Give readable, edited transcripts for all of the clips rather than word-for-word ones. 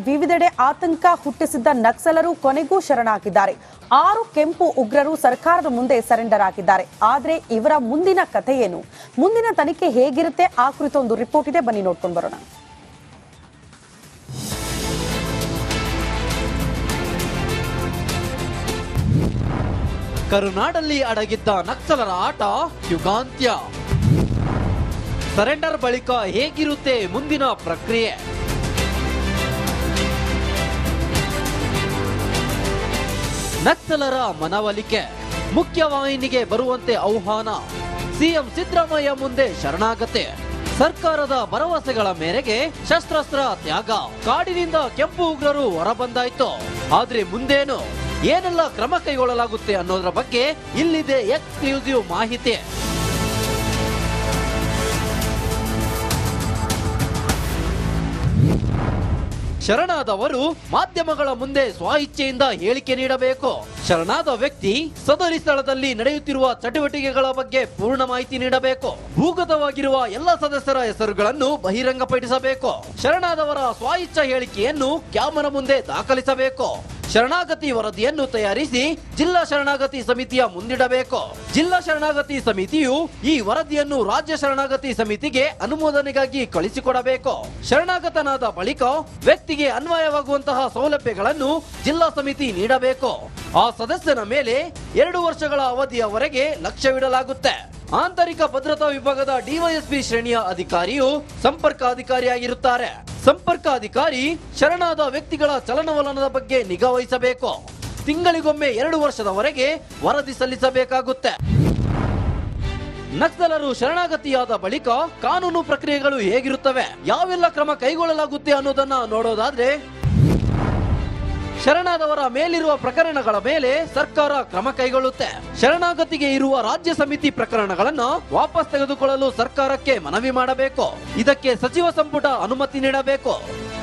ವಿವಿಧೆಡೆ ಆತಂಕ ಹುಟ್ಟಿಸಿದ್ದ ನಕ್ಸಲರು ಕೊನೆಗೂ ಶರಣಾಗಿದ್ದಾರೆ. 6 ಕೆಂಪು ಉಗ್ರರು ಸರ್ಕಾರದ ಮುಂದೆ ಸರೆಂಡರ್ ಆಗಿದ್ದಾರೆ. ಆದರೆ ಇವರ ಮುಂದಿನ ಕಥೆ ಏನು, ಮುಂದಿನ ತನಿಖೆ ಹೇಗಿರುತ್ತೆ, ಆ ಕುರಿತು ಒಂದು ರಿಪೋರ್ಟ್ ಇದೆ, ಬನ್ನಿ ನೋಡ್ಕೊಂಡು ಬರೋಣ. ಕರುನಾಡಲ್ಲಿ ಅಡಗಿದ್ದ ನಕ್ಸಲರ ಆಟ ಯುಗಾಂತ್ಯ. ಸರೆಂಡರ್ ಬಳಿಕ ಹೇಗಿರುತ್ತೆ ಮುಂದಿನ ಪ್ರಕ್ರಿಯೆ? ನಕ್ಸಲರ ಮನವೊಲಿಕೆ, ಮುಖ್ಯವಾಹಿನಿಗೆ ಬರುವಂತೆ ಆಹ್ವಾನ, ಸಿಎಂ ಸಿದ್ದರಾಮಯ್ಯ ಮುಂದೆ ಶರಣಾಗತಿ, ಸರ್ಕಾರದ ಭರವಸೆಗಳ ಮೇರೆಗೆ ಶಸ್ತ್ರಾಸ್ತ್ರ ತ್ಯಾಗ, ಕಾಡಿನಿಂದ ಕೆಂಪು ಉಗ್ರರು ಹೊರಬಂದಾಯ್ತು. ಆದ್ರೆ ಮುಂದೇನು, ಏನೆಲ್ಲ ಕ್ರಮ ಕೈಗೊಳ್ಳಲಾಗುತ್ತೆ ಅನ್ನೋದರ ಬಗ್ಗೆ ಇಲ್ಲಿದೆ ಎಕ್ಸ್ಕ್ಲೂಸಿವ್ ಮಾಹಿತಿ. ಶರಣಾದವರು ಮಾಧ್ಯಮಗಳ ಮುಂದೆ ಸ್ವಇಚ್ಛೆಯಿಂದ ಹೇಳಿಕೆ ನೀಡಬೇಕು. ಶರಣಾದ ವ್ಯಕ್ತಿ ಸದರಿ ಸ್ಥಳದಲ್ಲಿ ನಡೆಯುತ್ತಿರುವ ಚಟುವಟಿಕೆಗಳ ಬಗ್ಗೆ ಪೂರ್ಣ ಮಾಹಿತಿ ನೀಡಬೇಕು. ಭೂಗತವಾಗಿರುವ ಎಲ್ಲ ಸದಸ್ಯರ ಹೆಸರುಗಳನ್ನು ಬಹಿರಂಗಪಡಿಸಬೇಕು. ಶರಣಾದವರ ಸ್ವಇಚ್ಛಾ ಹೇಳಿಕೆಯನ್ನು ಕ್ಯಾಮರಾ ಮುಂದೆ ದಾಖಲಿಸಬೇಕು. ಶರಣಾಗತಿ ವರದಿಯನ್ನು ತಯಾರಿಸಿ ಜಿಲ್ಲಾ ಶರಣಾಗತಿ ಸಮಿತಿಯ ಮುಂದಿಡಬೇಕು. ಜಿಲ್ಲಾ ಶರಣಾಗತಿ ಸಮಿತಿಯು ಈ ವರದಿಯನ್ನು ರಾಜ್ಯ ಶರಣಾಗತಿ ಸಮಿತಿಗೆ ಅನುಮೋದನೆಗಾಗಿ ಕಳಿಸಿಕೊಡಬೇಕು. ಶರಣಾಗತನಾದ ಬಳಿಕ ವ್ಯಕ್ತಿಗೆ ಅನ್ವಯವಾಗುವಂತಹ ಸೌಲಭ್ಯಗಳನ್ನು ಜಿಲ್ಲಾ ಸಮಿತಿ ನೀಡಬೇಕು. ಆ ಸದಸ್ಯನ ಮೇಲೆ 2 ವರ್ಷಗಳ ಅವಧಿಯವರೆಗೆ ಲಕ್ಷ್ಯವಿಡಲಾಗುತ್ತೆ. ಆಂತರಿಕ ಭದ್ರತಾ ವಿಭಾಗದ ಡಿವೈಎಸ್ಪಿ ಶ್ರೇಣಿಯ ಅಧಿಕಾರಿಯು ಸಂಪರ್ಕ ಅಧಿಕಾರಿಯಾಗಿರುತ್ತಾರೆ. ಸಂಪರ್ಕ ಅಧಿಕಾರಿ ಶರಣಾದ ವ್ಯಕ್ತಿಗಳ ಚಲನವಲನದ ಬಗ್ಗೆ ನಿಗಾ ವಹಿಸಬೇಕು. ತಿಂಗಳಿಗೊಮ್ಮೆ 2 ವರ್ಷದವರೆಗೆ ವರದಿ ಸಲ್ಲಿಸಬೇಕಾಗುತ್ತೆ. ನಕ್ಸಲರು ಶರಣಾಗತಿಯಾದ ಬಳಿಕ ಕಾನೂನು ಪ್ರಕ್ರಿಯೆಗಳು ಹೇಗಿರುತ್ತವೆ, ಯಾವೆಲ್ಲ ಕ್ರಮ ಕೈಗೊಳ್ಳಲಾಗುತ್ತೆ ಅನ್ನೋದನ್ನ ನೋಡೋದಾದ್ರೆ, ಶರಣಾದವರ ಮೇಲಿರುವ ಪ್ರಕರಣಗಳ ಮೇಲೆ ಸರ್ಕಾರ ಕ್ರಮ ಕೈಗೊಳ್ಳುತ್ತೆ. ಶರಣಾಗತಿಗೆ ಇರುವ ರಾಜ್ಯ ಸಮಿತಿ ಪ್ರಕರಣಗಳನ್ನು ವಾಪಸ್ ತೆಗೆದುಕೊಳ್ಳಲು ಸರ್ಕಾರಕ್ಕೆ ಮನವಿ ಮಾಡಬೇಕು. ಇದಕ್ಕೆ ಸಚಿವ ಸಂಪುಟ ಅನುಮತಿ ನೀಡಬೇಕು.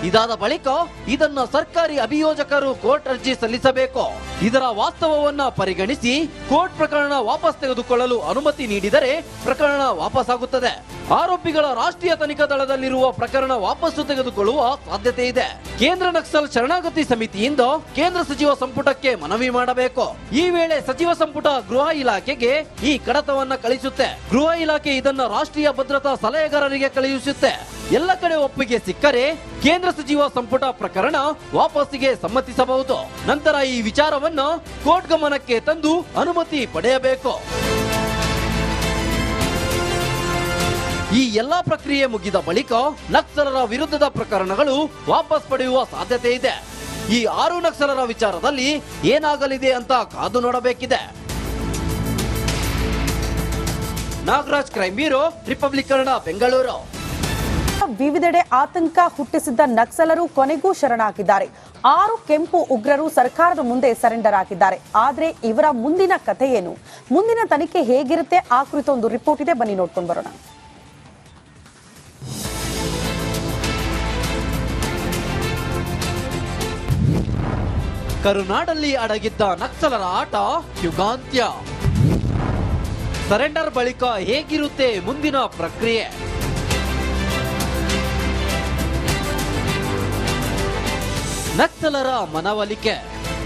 ಇದಾದ ಬಳಿಕ ಇದನ್ನ ಸರ್ಕಾರಿ ಅಭಿಯೋಜಕರು ಕೋರ್ಟ್ ಅರ್ಜಿ ಸಲ್ಲಿಸಬೇಕು. ಇದರ ವಾಸ್ತವವನ್ನ ಪರಿಗಣಿಸಿ ಕೋರ್ಟ್ ಪ್ರಕರಣ ವಾಪಸ್ ತೆಗೆದುಕೊಳ್ಳಲು ಅನುಮತಿ ನೀಡಿದರೆ ಪ್ರಕರಣ ವಾಪಸ್ ಆಗುತ್ತದೆ. ಆರೋಪಿಗಳ ರಾಷ್ಟ್ರೀಯ ತನಿಖಾ ದಳದಲ್ಲಿರುವ ಪ್ರಕರಣ ವಾಪಸ್ಸು ತೆಗೆದುಕೊಳ್ಳುವ ಸಾಧ್ಯತೆ ಇದೆ. ಕೇಂದ್ರ ನಕ್ಸಲ್ ಶರಣಾಗತಿ ಸಮಿತಿಯಿಂದ ಕೇಂದ್ರ ಸಚಿವ ಸಂಪುಟಕ್ಕೆ ಮನವಿ ಮಾಡಬೇಕು. ಈ ವೇಳೆ ಸಚಿವ ಸಂಪುಟ ಗೃಹ ಇಲಾಖೆಗೆ ಈ ಕಡತವನ್ನ ಕಳಿಸುತ್ತೆ. ಗೃಹ ಇಲಾಖೆ ಇದನ್ನ ರಾಷ್ಟ್ರೀಯ ಭದ್ರತಾ ಸಲಹೆಗಾರರಿಗೆ ಕಳುಹಿಸುತ್ತೆ. ಎಲ್ಲ ಕಡೆ ಒಪ್ಪಿಗೆ ಸಿಕ್ಕರೆ ಕೇಂದ್ರ ಸಚಿವ ಸಂಪುಟ ಪ್ರಕರಣ ವಾಪಸ್ಸಿಗೆ ಸಮ್ಮತಿಸಬಹುದು. ನಂತರ ಈ ವಿಚಾರವನ್ನು ಕೋರ್ಟ್ ಗಮನಕ್ಕೆ ತಂದು ಅನುಮತಿ ಪಡೆಯಬೇಕು. ಈ ಎಲ್ಲಾ ಪ್ರಕ್ರಿಯೆ ಮುಗಿದ ಬಳಿಕ ನಕ್ಸಲರ ವಿರುದ್ಧದ ಪ್ರಕರಣಗಳು ವಾಪಸ್ ಪಡೆಯುವ ಸಾಧ್ಯತೆ ಇದೆ. ಈ 6 ನಕ್ಸಲರ ವಿಚಾರದಲ್ಲಿ ಏನಾಗಲಿದೆ ಅಂತ ಕಾದು ನೋಡಬೇಕಿದೆ. Nagaraj, crime bureau, republic Kannada, Bengaluru. ವಿವಿಧೆಡೆ ಆತಂಕ ಹುಟ್ಟಿಸಿದ್ದ ನಕ್ಸಲರು ಕೊನೆಗೂ ಶರಣಾಗಿದ್ದಾರೆ. 6 ಕೆಂಪು ಉಗ್ರರು ಸರ್ಕಾರದ ಮುಂದೆ ಸರೆಂಡರ್ ಆಗಿದ್ದಾರೆ. ಆದರೆ ಇವರ ಮುಂದಿನ ಕಥೆ ಏನು, ಮುಂದಿನ ತನಿಖೆ ಹೇಗಿರುತ್ತೆ, ಆ ಕುರಿತು ಒಂದು ರಿಪೋರ್ಟ್ ಇದೆ, ಬನ್ನಿ ನೋಡ್ಕೊಂಡು ಬರೋಣ. ಕರುನಾಡಲ್ಲಿ ಅಡಗಿದ್ದ ನಕ್ಸಲರ ಆಟ ಯುಗಾಂತ್ಯ. ಸರೆಂಡರ್ ಬಳಿಕ ಹೇಗಿರುತ್ತೆ ಮುಂದಿನ ಪ್ರಕ್ರಿಯೆ? ನಕ್ಸಲರ ಮನವೊಲಿಕೆ,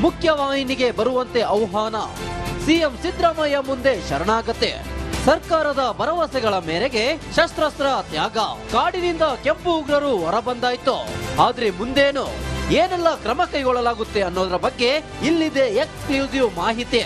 ಮುಖ್ಯವಾಹಿನಿಗೆ ಬರುವಂತೆ ಆಹ್ವಾನ, ಸಿಎಂ ಸಿದ್ದರಾಮಯ್ಯ ಮುಂದೆ ಶರಣಾಗತಿ, ಸರ್ಕಾರದ ಭರವಸೆಗಳ ಮೇರೆಗೆ ಶಸ್ತ್ರಾಸ್ತ್ರ ತ್ಯಾಗ, ಕಾಡಿನಿಂದ ಕೆಂಪು ಉಗ್ರರು ಹೊರಬಂದಾಯ್ತು. ಆದ್ರೆ ಮುಂದೇನು, ಏನೆಲ್ಲ ಕ್ರಮ ಕೈಗೊಳ್ಳಲಾಗುತ್ತೆ ಅನ್ನೋದರ ಬಗ್ಗೆ ಇಲ್ಲಿದೆ ಎಕ್ಸ್ಕ್ಲೂಸಿವ್ ಮಾಹಿತಿ.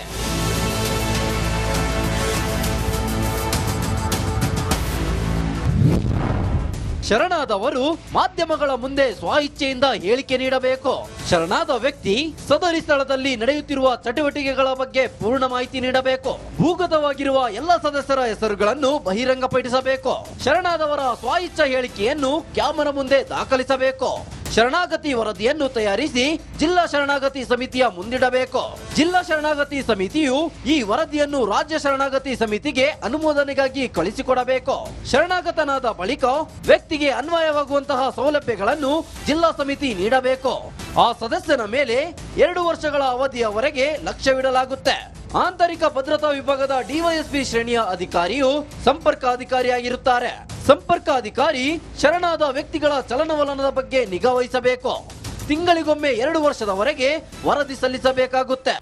ಶರಣಾದವರು ಮಾಧ್ಯಮಗಳ ಮುಂದೆ ಸ್ವಇಚ್ಛೆಯಿಂದ ಹೇಳಿಕೆ ನೀಡಬೇಕು. ಶರಣಾದ ವ್ಯಕ್ತಿ ಸದರಿ ಸ್ಥಳದಲ್ಲಿ ನಡೆಯುತ್ತಿರುವ ಚಟುವಟಿಕೆಗಳ ಬಗ್ಗೆ ಪೂರ್ಣ ಮಾಹಿತಿ ನೀಡಬೇಕು. ಭೂಗತವಾಗಿರುವ ಎಲ್ಲ ಸದಸ್ಯರ ಹೆಸರುಗಳನ್ನು ಬಹಿರಂಗಪಡಿಸಬೇಕು. ಶರಣಾದವರ ಸ್ವಇಚ್ಛಾ ಹೇಳಿಕೆಯನ್ನು ಕ್ಯಾಮರಾ ಮುಂದೆ ದಾಖಲಿಸಬೇಕು. ಶರಣಾಗತಿ ವರದಿಯನ್ನು ತಯಾರಿಸಿ ಜಿಲ್ಲಾ ಶರಣಾಗತಿ ಸಮಿತಿಯ ಮುಂದಿಡಬೇಕು. ಜಿಲ್ಲಾ ಶರಣಾಗತಿ ಸಮಿತಿಯು ಈ ವರದಿಯನ್ನು ರಾಜ್ಯ ಶರಣಾಗತಿ ಸಮಿತಿಗೆ ಅನುಮೋದನೆಗಾಗಿ ಕಳಿಸಿಕೊಡಬೇಕು. ಶರಣಾಗತನಾದ ಬಳಿಕ ವ್ಯಕ್ತಿಗೆ ಅನ್ವಯವಾಗುವಂತಹ ಸೌಲಭ್ಯಗಳನ್ನು ಜಿಲ್ಲಾ ಸಮಿತಿ ನೀಡಬೇಕು. ಆ ಸದಸ್ಯನ ಮೇಲೆ 2 ವರ್ಷಗಳ ಅವಧಿಯವರೆಗೆ ಲಕ್ಷ್ಯವಿಡಲಾಗುತ್ತೆ. ಆಂತರಿಕ ಭದ್ರತಾ ವಿಭಾಗದ ಡಿವೈಎಸ್ಪಿ ಶ್ರೇಣಿಯ ಅಧಿಕಾರಿಯು ಸಂಪರ್ಕ ಅಧಿಕಾರಿಯಾಗಿರುತ್ತಾರೆ. ಸಂಪರ್ಕ ಅಧಿಕಾರಿ ಶರಣಾದ ವ್ಯಕ್ತಿಗಳ ಚಲನವಲನದ ಬಗ್ಗೆ ನಿಗಾ ವಹಿಸಬೇಕು. ತಿಂಗಳಿಗೊಮ್ಮೆ 2 ವರ್ಷದವರೆಗೆ ವರದಿ ಸಲ್ಲಿಸಬೇಕಾಗುತ್ತೆ.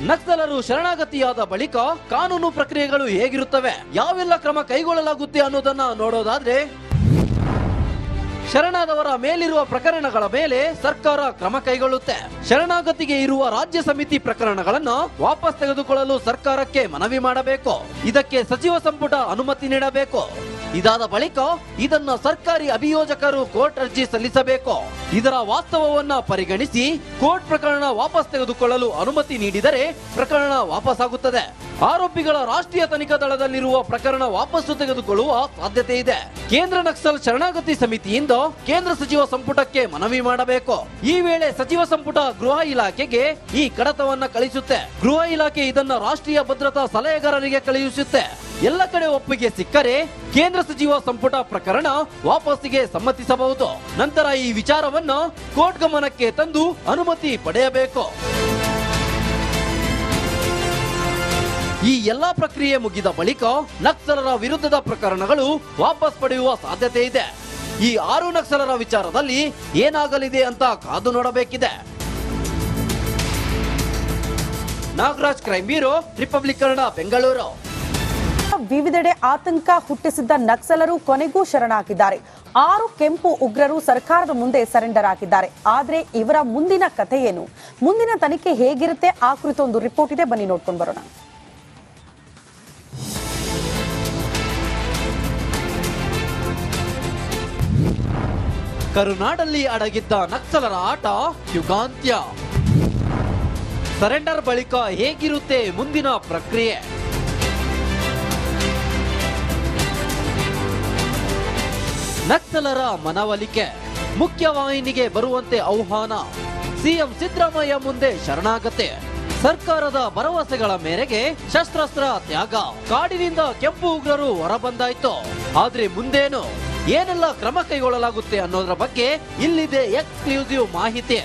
ನಕ್ಸಲರು ಶರಣಾಗತಿಯಾದ ಬಳಿಕ ಕಾನೂನು ಪ್ರಕ್ರಿಯೆಗಳು ಹೇಗಿರುತ್ತವೆ, ಯಾವೆಲ್ಲ ಕ್ರಮ ಕೈಗೊಳ್ಳಲಾಗುತ್ತೆ ಅನ್ನೋದನ್ನ ನೋಡೋದಾದ್ರೆ, ಶರಣಾದವರ ಮೇಲಿರುವ ಪ್ರಕರಣಗಳ ಮೇಲೆ ಸರ್ಕಾರ ಕ್ರಮ ಕೈಗೊಳ್ಳುತ್ತೆ. ಶರಣಾಗತಿಗೆ ಇರುವ ರಾಜ್ಯ ಸಮಿತಿ ಪ್ರಕರಣಗಳನ್ನು ವಾಪಸ್ ತೆಗೆದುಕೊಳ್ಳಲು ಸರ್ಕಾರಕ್ಕೆ ಮನವಿ ಮಾಡಬೇಕು. ಇದಕ್ಕೆ ಸಚಿವ ಸಂಪುಟ ಅನುಮತಿ ನೀಡಬೇಕು. ಇದಾದ ಬಳಿಕ ಇದನ್ನ ಸರ್ಕಾರಿ ಅಭಿಯೋಜಕರು ಕೋರ್ಟ್ ಅರ್ಜಿ ಸಲ್ಲಿಸಬೇಕು. ಇದರ ವಾಸ್ತವವನ್ನ ಪರಿಗಣಿಸಿ ಕೋರ್ಟ್ ಪ್ರಕರಣ ವಾಪಸ್ ತೆಗೆದುಕೊಳ್ಳಲು ಅನುಮತಿ ನೀಡಿದರೆ ಪ್ರಕರಣ ವಾಪಸ್ ಆಗುತ್ತದೆ. ಆರೋಪಿಗಳ ರಾಷ್ಟ್ರೀಯ ತನಿಖಾ ದಳದಲ್ಲಿರುವ ಪ್ರಕರಣ ವಾಪಸ್ಸು ತೆಗೆದುಕೊಳ್ಳುವ ಸಾಧ್ಯತೆ ಇದೆ. ಕೇಂದ್ರ ನಕ್ಸಲ್ ಶರಣಾಗತಿ ಸಮಿತಿಯಿಂದ ಕೇಂದ್ರ ಸಚಿವ ಸಂಪುಟಕ್ಕೆ ಮನವಿ ಮಾಡಬೇಕು. ಈ ವೇಳೆ ಸಚಿವ ಸಂಪುಟ ಗೃಹ ಇಲಾಖೆಗೆ ಈ ಕಡತವನ್ನ ಕಳಿಸುತ್ತೆ. ಗೃಹ ಇಲಾಖೆ ಇದನ್ನ ರಾಷ್ಟ್ರೀಯ ಭದ್ರತಾ ಸಲಹೆಗಾರರಿಗೆ ಕಳುಹಿಸುತ್ತೆ. ಎಲ್ಲ ಕಡೆ ಒಪ್ಪಿಗೆ ಸಿಕ್ಕರೆ ಕೇಂದ್ರ ಸಚಿವ ಸಂಪುಟ ಪ್ರಕರಣ ವಾಪಸ್ಸಿಗೆ ಸಮ್ಮತಿಸಬಹುದು. ನಂತರ ಈ ವಿಚಾರವನ್ನು ಕೋರ್ಟ್ ಗಮನಕ್ಕೆ ತಂದು ಅನುಮತಿ ಪಡೆಯಬೇಕು. ಈ ಎಲ್ಲಾ ಪ್ರಕ್ರಿಯೆ ಮುಗಿದ ಬಳಿಕ ನಕ್ಸಲರ ವಿರುದ್ಧದ ಪ್ರಕರಣಗಳು ವಾಪಸ್ ಪಡೆಯುವ ಸಾಧ್ಯತೆ ಇದೆ. ಈ 6 ನಕ್ಸಲರ ವಿಚಾರದಲ್ಲಿ ಏನಾಗಲಿದೆ ಅಂತ ಕಾದು ನೋಡಬೇಕಿದೆ. Nagaraj, crime bureau, republic Kannada, Bengaluru. ವಿವಿಧೆಡೆ ಆತಂಕ ಹುಟ್ಟಿಸಿದ್ದ ನಕ್ಸಲರು ಕೊನೆಗೂ ಶರಣಾಗಿದ್ದಾರೆ. 6 ಕೆಂಪು ಉಗ್ರರು ಸರ್ಕಾರದ ಮುಂದೆ ಸರೆಂಡರ್ ಆಗಿದ್ದಾರೆ. ಆದ್ರೆ ಇವರ ಮುಂದಿನ ಕಥೆ ಏನು, ಮುಂದಿನ ತನಿಖೆ ಹೇಗಿರುತ್ತೆ, ಆ ಕುರಿತು ಒಂದು ರಿಪೋರ್ಟ್ ಇದೆ, ಬನ್ನಿ ನೋಡ್ಕೊಂಡು ಬರೋಣ. ಕರುನಾಡಲ್ಲಿ ಅಡಗಿದ್ದ ನಕ್ಸಲರ ಆಟ ಯುಗಾಂತ್ಯ. ಸರೆಂಡರ್ ಬಳಿಕ ಹೇಗಿರುತ್ತೆ ಮುಂದಿನ ಪ್ರಕ್ರಿಯೆ? ನಕ್ಸಲರ ಮನವೊಲಿಕೆ, ಮುಖ್ಯವಾಹಿನಿಗೆ ಬರುವಂತೆ ಆಹ್ವಾನ, ಸಿಎಂ ಸಿದ್ದರಾಮಯ್ಯ ಮುಂದೆ ಶರಣಾಗತಿ, ಸರ್ಕಾರದ ಭರವಸೆಗಳ ಮೇರೆಗೆ ಶಸ್ತ್ರಾಸ್ತ್ರ ತ್ಯಾಗ, ಕಾಡಿನಿಂದ ಕೆಂಪು ಉಗ್ರರು ಹೊರಬಂದಾಯ್ತು. ಆದ್ರೆ ಮುಂದೇನು, ಏನೆಲ್ಲ ಕ್ರಮ ಕೈಗೊಳ್ಳಲಾಗುತ್ತೆ ಅನ್ನೋದರ ಬಗ್ಗೆ ಇಲ್ಲಿದೆ ಎಕ್ಸ್ಕ್ಲೂಸಿವ್ ಮಾಹಿತಿ.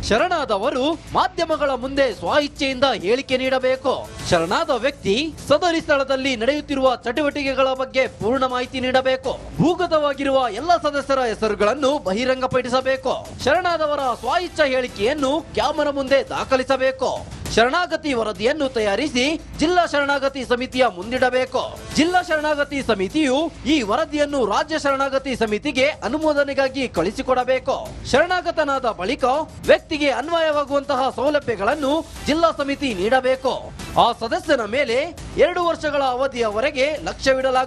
ಶರಣಾದವರು ಮಾಧ್ಯಮಗಳ ಮುಂದೆ ಸ್ವಇಚ್ಛೆಯಿಂದ ಹೇಳಿಕೆ ನೀಡಬೇಕು. ಶರಣಾದ ವ್ಯಕ್ತಿ ಸದರಿ ಸ್ಥಳದಲ್ಲಿ ನಡೆಯುತ್ತಿರುವ ಚಟುವಟಿಕೆಗಳ ಬಗ್ಗೆ ಪೂರ್ಣ ಮಾಹಿತಿ ನೀಡಬೇಕು. ಭೂಗತವಾಗಿರುವ ಎಲ್ಲ ಸದಸ್ಯರ ಹೆಸರುಗಳನ್ನು ಬಹಿರಂಗಪಡಿಸಬೇಕು. ಶರಣಾದವರ ಸ್ವಇಚ್ಛಾ ಹೇಳಿಕೆಯನ್ನು ಕ್ಯಾಮರಾ ಮುಂದೆ ದಾಖಲಿಸಬೇಕು. ಶರಣಾಗತಿ ವರದಿಯನ್ನು ತಯಾರಿಸಿ ಜಿಲ್ಲಾ ಶರಣಾಗತಿ ಸಮಿತಿಯ ಮುಂದಿಡಬೇಕು. ಜಿಲ್ಲಾ ಶರಣಾಗತಿ ಸಮಿತಿಯು ಈ ವರದಿಯನ್ನು ರಾಜ್ಯ ಶರಣಾಗತಿ ಸಮಿತಿಗೆ ಅನುಮೋದನೆಗಾಗಿ ಕಳಿಸಿಕೊಡಬೇಕು. ಶರಣಾಗತನಾದ ಬಳಿಕ ವ್ಯಕ್ತಿಗೆ ಅನ್ವಯವಾಗುವಂತಹ ಸೌಲಭ್ಯಗಳನ್ನು ಜಿಲ್ಲಾ ಸಮಿತಿ ನೀಡಬೇಕು. ಆ ಸದಸ್ಯನ ಮೇಲೆ 2 ವರ್ಷಗಳ ಅವಧಿಯವರೆಗೆ ಲಕ್ಷ್ಯವಿಡಲಾಗುತ್ತದೆ.